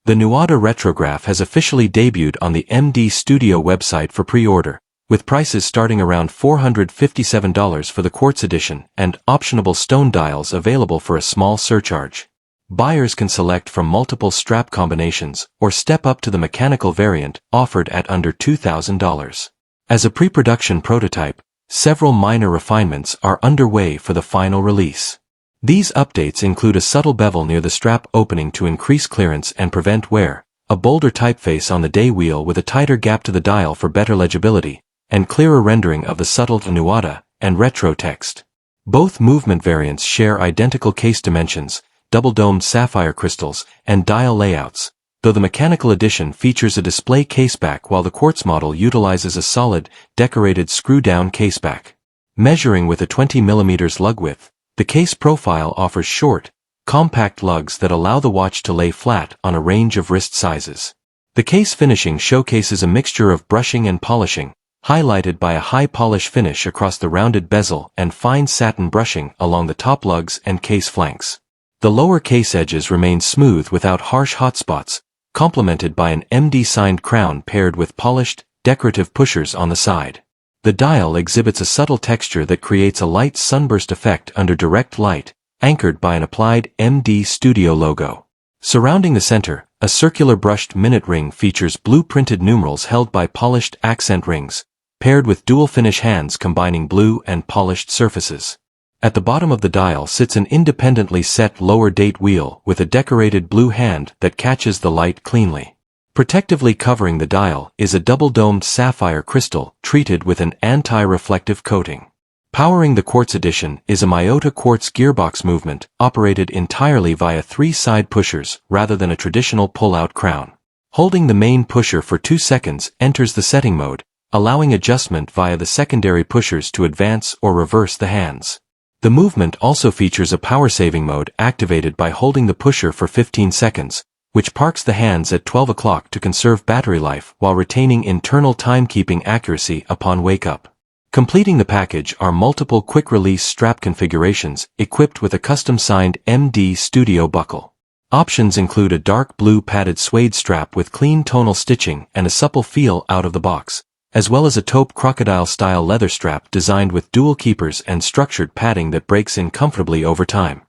The Nuada Retrograph has officially debuted on the MD Studio website for pre-order, with prices starting around $457 for the Quartz edition and optionable stone dials available for a small surcharge. Buyers can select from multiple strap combinations or step up to the mechanical variant offered at under $2,000. As a pre-production prototype, several minor refinements are underway for the final release. These updates include a subtle bevel near the strap opening to increase clearance and prevent wear, a bolder typeface on the day wheel with a tighter gap to the dial for better legibility, and clearer rendering of the subtle Nuada and retro text. Both movement variants share identical case dimensions, double-domed sapphire crystals, and dial layouts, though the mechanical edition features a display caseback while the Quartz model utilizes a solid, decorated screw-down caseback. Measuring with a 20mm lug width, the case profile offers short, compact lugs that allow the watch to lay flat on a range of wrist sizes. The case finishing showcases a mixture of brushing and polishing, highlighted by a high polish finish across the rounded bezel and fine satin brushing along the top lugs and case flanks. The lower case edges remain smooth without harsh hotspots, complemented by an MD-signed crown paired with polished, decorative pushers on the side. The dial exhibits a subtle texture that creates a light sunburst effect under direct light, anchored by an applied MD Studio logo. Surrounding the center, a circular brushed minute ring features blue-printed numerals held by polished accent rings, paired with dual-finish hands combining blue and polished surfaces. At the bottom of the dial sits an independently set lower date wheel with a decorated blue hand that catches the light cleanly. Protectively covering the dial is a double-domed sapphire crystal treated with an anti-reflective coating. Powering the Quartz edition is a Miyota quartz gearbox movement operated entirely via 3 side pushers rather than a traditional pull-out crown. Holding the main pusher for 2 seconds enters the setting mode, allowing adjustment via the secondary pushers to advance or reverse the hands. The movement also features a power-saving mode activated by holding the pusher for 15 seconds, which parks the hands at 12 o'clock to conserve battery life while retaining internal timekeeping accuracy upon wake-up. Completing the package are multiple quick-release strap configurations equipped with a custom-signed MD Studio buckle. Options include a dark blue padded suede strap with clean tonal stitching and a supple feel out of the box, as well as a taupe crocodile-style leather strap designed with dual keepers and structured padding that breaks in comfortably over time.